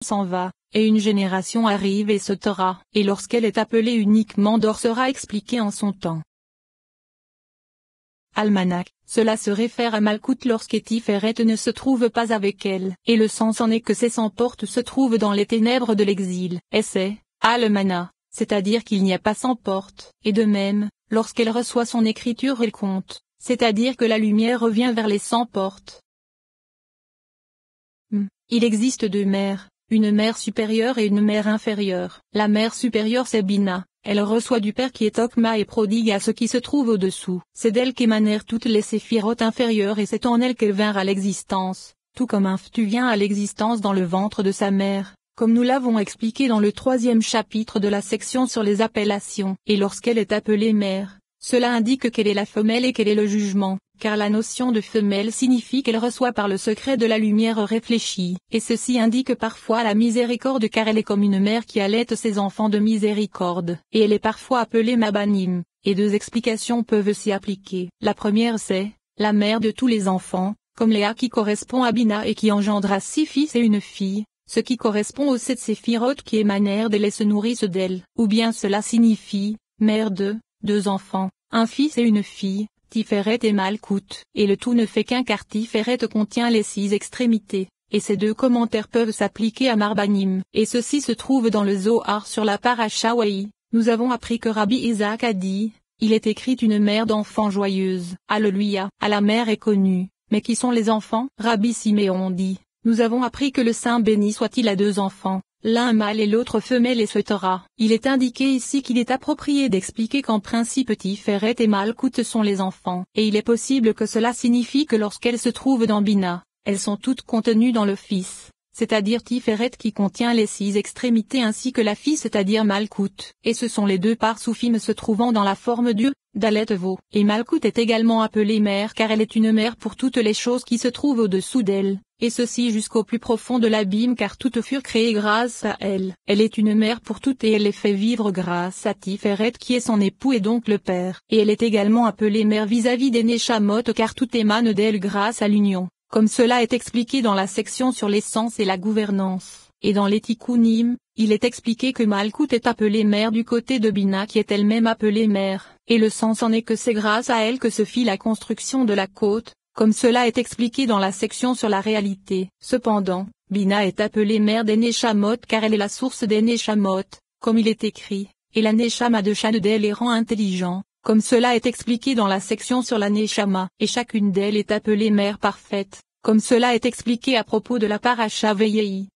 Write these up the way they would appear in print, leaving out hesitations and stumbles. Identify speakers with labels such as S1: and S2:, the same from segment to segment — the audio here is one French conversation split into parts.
S1: s'en va, et une génération arrive et se taira, et lorsqu'elle est appelée uniquement d'or sera expliquée en son temps. Almanach, cela se réfère à Malkout lorsque Tiferet ne se trouve pas avec elle, et le sens en est que ses 100 portes se trouvent dans les ténèbres de l'exil, et c'est, Almanach, c'est-à-dire qu'il n'y a pas 100 portes, et de même, lorsqu'elle reçoit son écriture elle compte, c'est-à-dire que la lumière revient vers les 100 portes. Il existe 2 mères, une mère supérieure et une mère inférieure. La mère supérieure c'est Bina, elle reçoit du Père qui est Okma et prodigue à ce qui se trouve au-dessous. C'est d'elle qu'émanèrent toutes les séphirotes inférieures et c'est en elle qu'elles vinrent à l'existence, tout comme un fœtus vient à l'existence dans le ventre de sa mère, comme nous l'avons expliqué dans le 3e chapitre de la section sur les appellations. Et lorsqu'elle est appelée mère, cela indique qu'elle est la femelle et qu'elle est le jugement, car la notion de femelle signifie qu'elle reçoit par le secret de la lumière réfléchie, et ceci indique parfois la miséricorde car elle est comme une mère qui allaite ses enfants de miséricorde, et elle est parfois appelée Mabanim, et 2 explications peuvent s'y appliquer. La première c'est, la mère de tous les enfants, comme Léa qui correspond à Bina et qui engendra 6 fils et une fille, ce qui correspond aux 7 séphirotes qui émanèrent d'elle et se nourrissent d'elle, ou bien cela signifie, mère de 2 enfants, un fils et une fille, Tiferet et Malkout, et le tout ne fait qu'un car Tiferet contient les 6 extrémités, et ces 2 commentaires peuvent s'appliquer à Marbanim, et ceci se trouve dans le Zohar sur la paracha Wahi. Nous avons appris que Rabbi Isaac a dit, il est écrit une mère d'enfants joyeuse, Alléluia, à la mère est connue, mais qui sont les enfants? Rabbi Siméon dit, nous avons appris que le Saint béni soit-il a 2 enfants, l'un mâle et l'autre femelle et ce Torah. Il est indiqué ici qu'il est approprié d'expliquer qu'en principe Tiferet et Malkout sont les enfants, et il est possible que cela signifie que lorsqu'elles se trouvent dans Bina, elles sont toutes contenues dans le Fils, c'est-à-dire Tiferet qui contient les 6 extrémités ainsi que la fille c'est-à-dire Malkout, et ce sont les 2 parts soufim se trouvant dans la forme du Dalet Vo. Et Malkout est également appelée mère car elle est une mère pour toutes les choses qui se trouvent au-dessous d'elle, et ceci jusqu'au plus profond de l'abîme car toutes furent créées grâce à elle. Elle est une mère pour toutes et elle les fait vivre grâce à Tiferet qui est son époux et donc le père. Et elle est également appelée mère vis-à-vis des Neshamot car tout émane d'elle grâce à l'union, comme cela est expliqué dans la section sur l'essence et la gouvernance. Et dans les Tikkunim, il est expliqué que Malkout est appelée mère du côté de Bina qui est elle-même appelée mère, et le sens en est que c'est grâce à elle que se fit la construction de la côte, comme cela est expliqué dans la section sur la réalité. Cependant, Bina est appelée mère des Neshamot car elle est la source des Neshamot, comme il est écrit, et la Neshama de chacune d'elles les rend intelligents, comme cela est expliqué dans la section sur la Neshama, et chacune d'elles est appelée mère parfaite, comme cela est expliqué à propos de la paracha Vayei.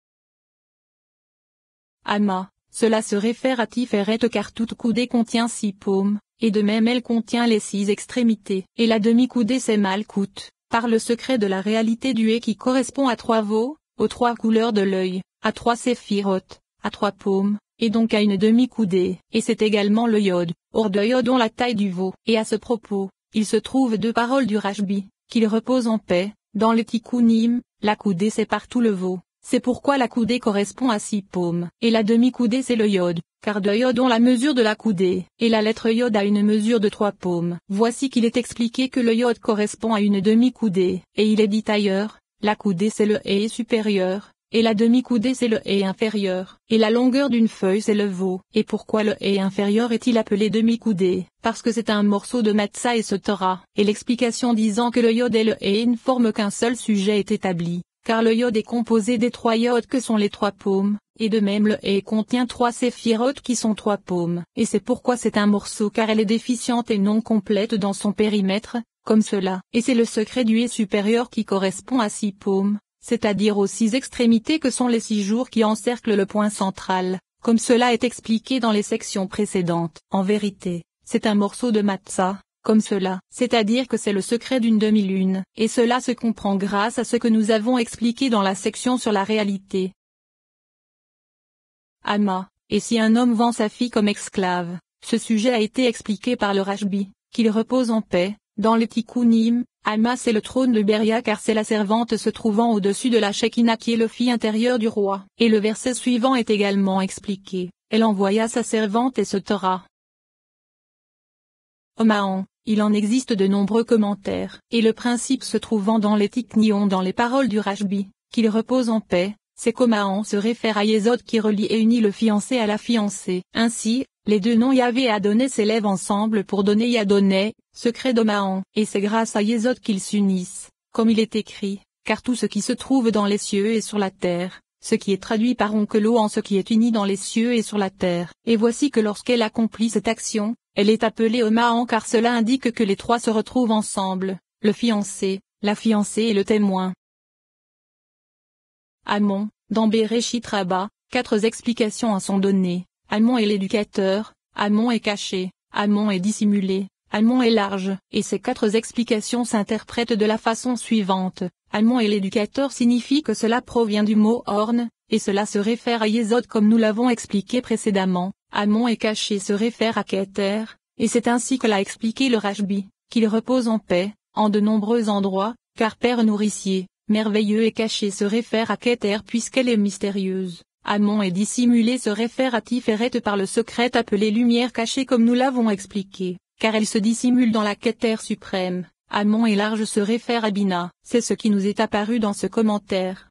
S1: Ama, cela se réfère à Tiferet car toute coudée contient 6 paumes, et de même elle contient les 6 extrémités. Et la demi-coudée c'est Malkout, par le secret de la réalité du qui correspond à 3 veaux, aux 3 couleurs de l'œil, à 3 séphirotes, à 3 paumes, et donc à une demi-coudée. Et c'est également le Yod, hors de Yod ont la taille du veau. Et à ce propos, il se trouve 2 paroles du Rashbi, qu'il repose en paix, dans le Tikkunim, la coudée c'est partout le veau. C'est pourquoi la coudée correspond à 6 paumes, et la demi-coudée c'est le Yod, car 2 Yod ont la mesure de la coudée, et la lettre Yod a une mesure de 3 paumes. Voici qu'il est expliqué que le Yod correspond à une demi-coudée, et il est dit ailleurs, la coudée c'est le hé supérieur, et la demi-coudée c'est le hé inférieur, et la longueur d'une feuille c'est le veau. Et pourquoi le hé inférieur est-il appelé demi-coudée? Parce que c'est un morceau de matzah et ce Torah, et l'explication disant que le Yod et le hé ne forment qu'un seul sujet est établi. Car le Yod est composé des 3 Yod que sont les 3 paumes, et de même le hé contient 3 séphirotes qui sont 3 paumes, et c'est pourquoi c'est un morceau car elle est déficiente et non complète dans son périmètre, comme cela. Et c'est le secret du hé supérieur qui correspond à 6 paumes, c'est-à-dire aux 6 extrémités que sont les 6 jours qui encerclent le point central, comme cela est expliqué dans les sections précédentes. En vérité, c'est un morceau de matzah, comme cela, c'est-à-dire que c'est le secret d'une demi-lune, et cela se comprend grâce à ce que nous avons expliqué dans la section sur la réalité. Ama, et si un homme vend sa fille comme esclave, ce sujet a été expliqué par le Rashbi, qu'il repose en paix, dans les Tikkunim. Ama c'est le trône de Beria car c'est la servante se trouvant au-dessus de la Shekinah qui est le fille intérieur du roi, et le verset suivant est également expliqué, elle envoya sa servante et ce Torah. Omahan. Il en existe de nombreux commentaires, et le principe se trouvant dans les Tiknion dans les paroles du Rashbi, qu'il repose en paix, c'est qu'Omahan se réfère à Yesod qui relie et unit le fiancé à la fiancée. Ainsi, les deux noms Yahvé et Adonai s'élèvent ensemble pour donner Yadonai, secret d'Omahan. Et c'est grâce à Yesod qu'ils s'unissent, comme il est écrit, car tout ce qui se trouve dans les cieux et sur la terre, ce qui est traduit par onkelos en ce qui est uni dans les cieux et sur la terre. Et voici que lorsqu'elle accomplit cette action, elle est appelée Omahan car cela indique que les trois se retrouvent ensemble, le fiancé, la fiancée et le témoin. Amon, dans Bereshit Rabba, 4 explications en sont données. Amon est l'éducateur, Amon est caché, Amon est dissimulé, Amon est large. Et ces 4 explications s'interprètent de la façon suivante. Amon est l'éducateur signifie que cela provient du mot orne, et cela se réfère à Yesod comme nous l'avons expliqué précédemment. Amon est caché se réfère à Keter, et c'est ainsi que l'a expliqué le Rashbi, qu'il repose en paix, en de nombreux endroits, car Père nourricier, merveilleux et caché se réfère à Keter puisqu'elle est mystérieuse. Amon est dissimulé se réfère à Tiferet par le secret appelé lumière cachée comme nous l'avons expliqué, car elle se dissimule dans la Keter suprême. Amon est large se réfère à Bina, c'est ce qui nous est apparu dans ce commentaire.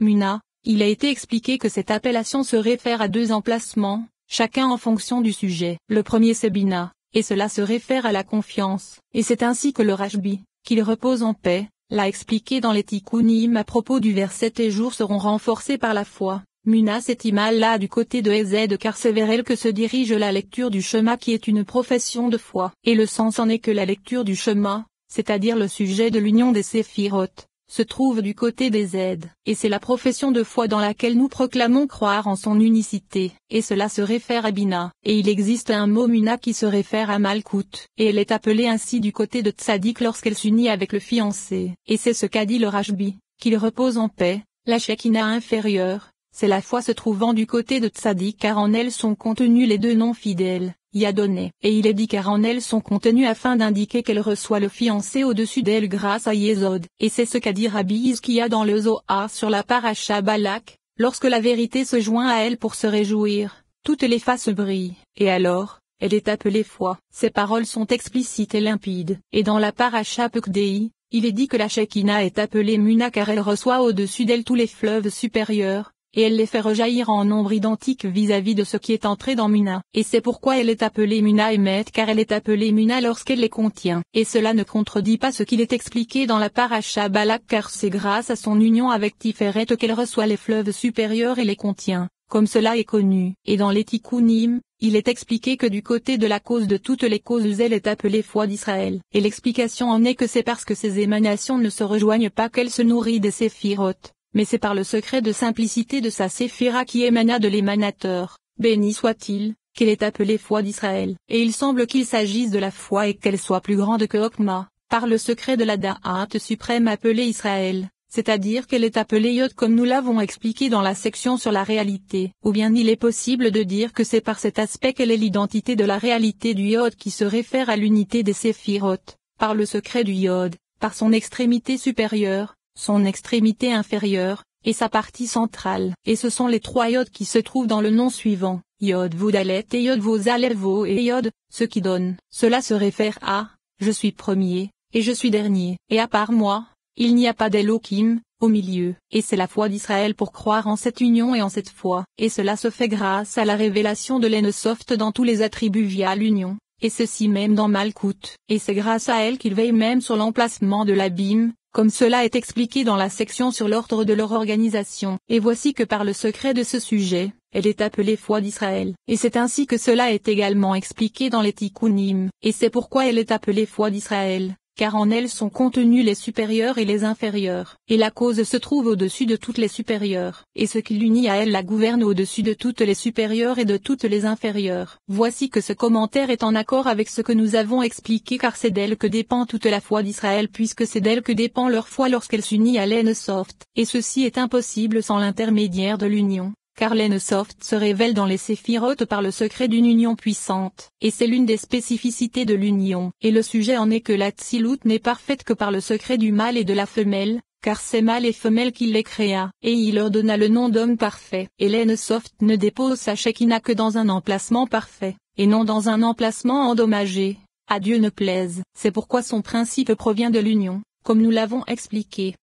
S1: Muna, il a été expliqué que cette appellation se réfère à 2 emplacements, chacun en fonction du sujet. Le premier c'est Bina, et cela se réfère à la confiance, et c'est ainsi que le Rashbi, qu'il repose en paix, l'a expliqué dans les Tikkunim à propos du verset tes jours seront renforcés par la foi. Muna c'est Imal là du côté de Ezed car c'est vers elle que se dirige la lecture du Shema qui est une profession de foi. Et le sens en est que la lecture du Shema, c'est-à-dire le sujet de l'union des Séphirot, se trouve du côté des aides. Et c'est la profession de foi dans laquelle nous proclamons croire en son unicité. Et cela se réfère à Bina. Et il existe un mot Muna qui se réfère à Malkout. Et elle est appelée ainsi du côté de Tzadik lorsqu'elle s'unit avec le fiancé. Et c'est ce qu'a dit le Rashbi, qu'il repose en paix, la Shekinah inférieure. C'est la foi se trouvant du côté de Tzadik car en elle sont contenus les 2 noms fidèles, Yadonai. Et il est dit car en elle sont contenus afin d'indiquer qu'elle reçoit le fiancé au-dessus d'elle grâce à Yesod. Et c'est ce qu'a dit Rabbi Hizkiya dans le Zohar sur la paracha Balak, lorsque la vérité se joint à elle pour se réjouir, toutes les faces brillent. Et alors, elle est appelée foi. Ces paroles sont explicites et limpides. Et dans la paracha Pekdei, il est dit que la Shekinah est appelée Muna car elle reçoit au-dessus d'elle tous les fleuves supérieurs. Et elle les fait rejaillir en nombre identique vis-à-vis de ce qui est entré dans Muna. Et c'est pourquoi elle est appelée Muna Emet car elle est appelée Muna lorsqu'elle les contient. Et cela ne contredit pas ce qu'il est expliqué dans la paracha Balak car c'est grâce à son union avec Tiferet qu'elle reçoit les fleuves supérieurs et les contient, comme cela est connu. Et dans les Tikkunim, il est expliqué que du côté de la cause de toutes les causes elle est appelée foi d'Israël. Et l'explication en est que c'est parce que ces émanations ne se rejoignent pas qu'elle se nourrit des Séphirot. Mais c'est par le secret de simplicité de sa séphira qui émana de l'émanateur, béni soit-il, qu'elle est appelée foi d'Israël. Et il semble qu'il s'agisse de la foi et qu'elle soit plus grande que Okma, par le secret de la Da'at suprême appelée Israël, c'est-à-dire qu'elle est appelée Yod comme nous l'avons expliqué dans la section sur la réalité. Ou bien il est possible de dire que c'est par cet aspect qu'elle est l'identité de la réalité du Yod qui se réfère à l'unité des Séphirot, par le secret du Yod, par son extrémité supérieure, son extrémité inférieure, et sa partie centrale. Et ce sont les 3 Yod qui se trouvent dans le nom suivant, Yod Vaudalet et Yod Vauzalelvo et Yod, ce qui donne. Cela se réfère à, je suis premier, et je suis dernier. Et à part moi, il n'y a pas d'Elohim, au milieu. Et c'est la foi d'Israël pour croire en cette union et en cette foi. Et cela se fait grâce à la révélation de l'Ensoft dans tous les attributs via l'union. Et ceci même dans Malkout. Et c'est grâce à elle qu'il veille même sur l'emplacement de l'abîme, comme cela est expliqué dans la section sur l'ordre de leur organisation. Et voici que par le secret de ce sujet, elle est appelée foi d'Israël. Et c'est ainsi que cela est également expliqué dans les Tikkunim. Et c'est pourquoi elle est appelée foi d'Israël, car en elle sont contenus les supérieurs et les inférieurs. Et la cause se trouve au-dessus de toutes les supérieures. Et ce qui l'unit à elle la gouverne au-dessus de toutes les supérieures et de toutes les inférieures. Voici que ce commentaire est en accord avec ce que nous avons expliqué car c'est d'elle que dépend toute la foi d'Israël puisque c'est d'elle que dépend leur foi lorsqu'elle s'unit à l'Ensoft. Et ceci est impossible sans l'intermédiaire de l'union. Car l'Ensoft se révèle dans les séphirotes par le secret d'une union puissante, et c'est l'une des spécificités de l'union. Et le sujet en est que la Tzilut n'est parfaite que par le secret du mâle et de la femelle, car c'est mâle et femelle qu'il les créa, et il leur donna le nom d'homme parfait. Et l'Ensoft ne dépose sa Shekinah que dans un emplacement parfait, et non dans un emplacement endommagé. À Dieu ne plaise. C'est pourquoi son principe provient de l'union, comme nous l'avons expliqué.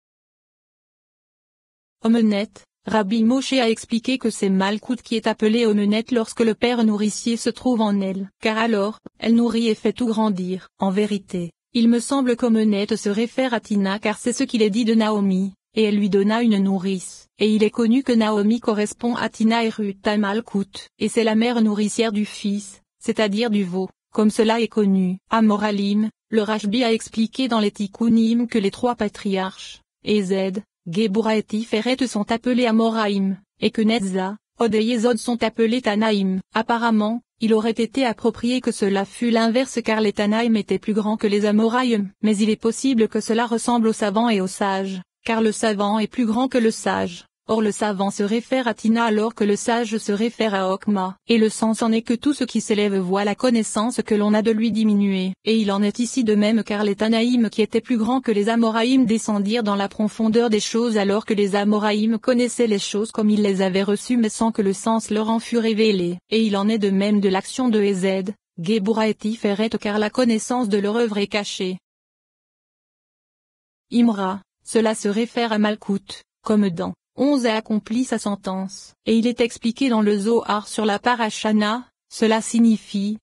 S1: Omenet. Rabbi Moshe a expliqué que c'est Malkout qui est appelée Omenet lorsque le père nourricier se trouve en elle, car alors, elle nourrit et fait tout grandir. En vérité, il me semble qu'Omenet se réfère à Tina car c'est ce qu'il est dit de Naomi, et elle lui donna une nourrice. Et il est connu que Naomi correspond à Tina et Ruth à Malkout, et c'est la mère nourricière du fils, c'est-à-dire du veau, comme cela est connu. À Moralim, le Rashbi a expliqué dans les Tikkunim que les trois patriarches, Ezed, Gebura et Tiferet sont appelés Amoraïm, et que Netza, Od et Yesod sont appelés Tanaïm. Apparemment, il aurait été approprié que cela fût l'inverse car les Tanaïm étaient plus grands que les Amoraïm. Mais il est possible que cela ressemble aux savants et aux sages, car le savant est plus grand que le sage. Or le savant se réfère à Tina alors que le sage se réfère à Okma, et le sens en est que tout ce qui s'élève voit la connaissance que l'on a de lui diminuer. Et il en est ici de même car les Tanaïm qui étaient plus grands que les Amoraïm descendirent dans la profondeur des choses alors que les Amoraïm connaissaient les choses comme ils les avaient reçues mais sans que le sens leur en fût révélé. Et il en est de même de l'action de Ezed, Gebura et Tiferet car la connaissance de leur œuvre est cachée. Imra, cela se réfère à Malkout, comme dans 11 a accompli sa sentence. Et il est expliqué dans le Zohar sur la parashana, cela signifie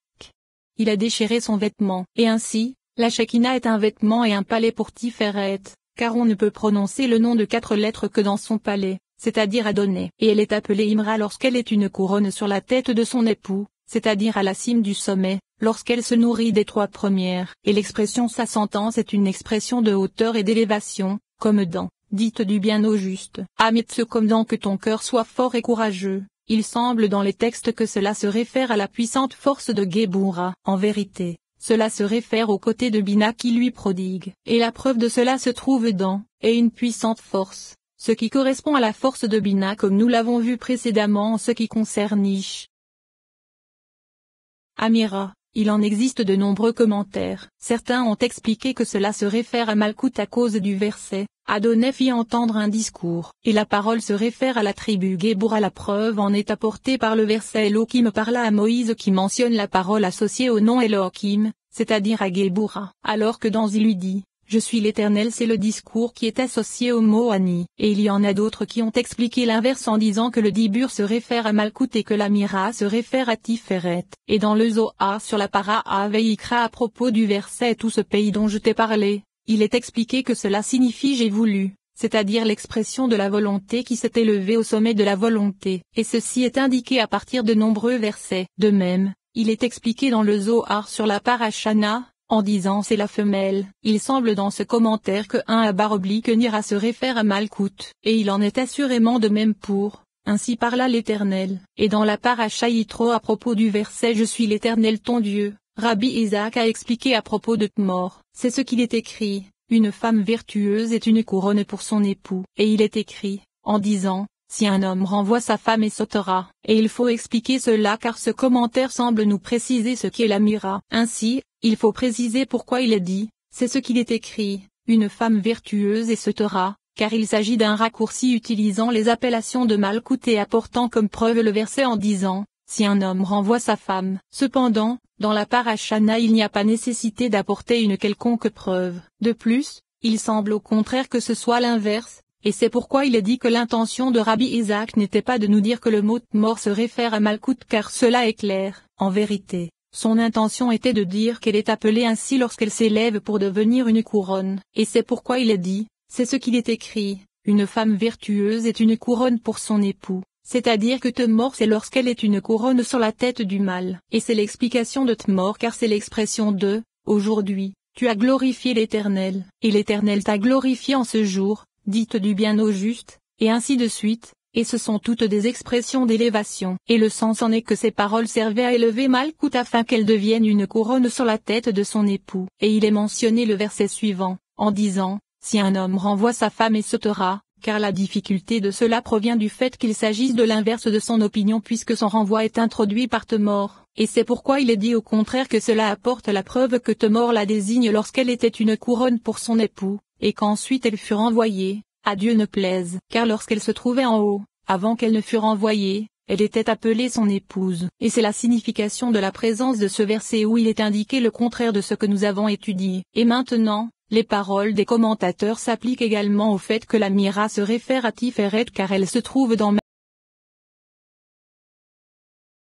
S1: qu'il a déchiré son vêtement. Et ainsi, la Shekinah est un vêtement et un palais pour Tiferet, car on ne peut prononcer le nom de 4 lettres que dans son palais, c'est-à-dire Adonai. Et elle est appelée Imra lorsqu'elle est une couronne sur la tête de son époux, c'est-à-dire à la cime du sommet, lorsqu'elle se nourrit des 3 premières. Et l'expression sa sentence est une expression de hauteur et d'élévation, comme dans dites du bien au juste. Amitse comme dans que ton cœur soit fort et courageux. Il semble dans les textes que cela se réfère à la puissante force de Gebura. En vérité, cela se réfère au côté de Bina qui lui prodigue. Et la preuve de cela se trouve dans et une puissante force, ce qui correspond à la force de Bina comme nous l'avons vu précédemment en ce qui concerne Ish. Amira. Il en existe de nombreux commentaires. Certains ont expliqué que cela se réfère à Malkout à cause du verset « Adonai fit entendre un discours » et la parole se réfère à la tribu Gebura. La preuve en est apportée par le verset Elohim parla à Moïse qui mentionne la parole associée au nom Elohim, c'est-à-dire à Gebura. Alors que dans il lui dit « Je suis l'Éternel » c'est le discours qui est associé au mot Ani. Et il y en a d'autres qui ont expliqué l'inverse en disant que le Dibur se réfère à Malkout et que la Mira se réfère à Tiferet. Et dans le Zohar sur la para Aveikra à propos du verset tout ce pays dont je t'ai parlé, il est expliqué que cela signifie j'ai voulu, c'est-à-dire l'expression de la volonté qui s'est élevée au sommet de la volonté. Et ceci est indiqué à partir de nombreux versets. De même, il est expliqué dans le Zohar sur la parashana, en disant c'est la femelle. Il semble dans ce commentaire que un / Nira se réfère à Malkout, et il en est assurément de même pour ainsi parla l'Éternel. Et dans la paracha Yitro à propos du verset je suis l'Éternel ton Dieu, Rabbi Isaac a expliqué à propos de Tmor, c'est ce qu'il est écrit, une femme vertueuse est une couronne pour son époux. Et il est écrit, en disant, si un homme renvoie sa femme et sautera. Et il faut expliquer cela car ce commentaire semble nous préciser ce qu'est la mira. Ainsi, il faut préciser pourquoi il est dit, c'est ce qu'il est écrit, une femme vertueuse et sautera, car il s'agit d'un raccourci utilisant les appellations de Malkout et apportant comme preuve le verset en disant, si un homme renvoie sa femme. Cependant, dans la parashana il n'y a pas nécessité d'apporter une quelconque preuve. De plus, il semble au contraire que ce soit l'inverse, et c'est pourquoi il est dit que l'intention de Rabbi Isaac n'était pas de nous dire que le mot mort se réfère à Malkout car cela est clair. En vérité, son intention était de dire qu'elle est appelée ainsi lorsqu'elle s'élève pour devenir une couronne. Et c'est pourquoi il est dit, c'est ce qu'il est écrit, une femme vertueuse est une couronne pour son époux. C'est-à-dire que Tmor c'est lorsqu'elle est une couronne sur la tête du mâle. Et c'est l'explication de Tmor car c'est l'expression de, aujourd'hui, tu as glorifié l'Éternel, et l'Éternel t'a glorifié en ce jour, dites du bien au juste, et ainsi de suite, et ce sont toutes des expressions d'élévation. Et le sens en est que ces paroles servaient à élever Malkout afin qu'elle devienne une couronne sur la tête de son époux. Et il est mentionné le verset suivant, en disant, si un homme renvoie sa femme et sautera, car la difficulté de cela provient du fait qu'il s'agisse de l'inverse de son opinion puisque son renvoi est introduit par Tmor. Et c'est pourquoi il est dit au contraire que cela apporte la preuve que Tmor la désigne lorsqu'elle était une couronne pour son époux, et qu'ensuite elle fut renvoyée, à Dieu ne plaise. Car lorsqu'elle se trouvait en haut, avant qu'elle ne fût renvoyée, elle était appelée son épouse. Et c'est la signification de la présence de ce verset où il est indiqué le contraire de ce que nous avons étudié. Et maintenant, Les paroles des commentateurs s'appliquent également au fait que la Mira se réfère à Tiferet car elle se trouve dans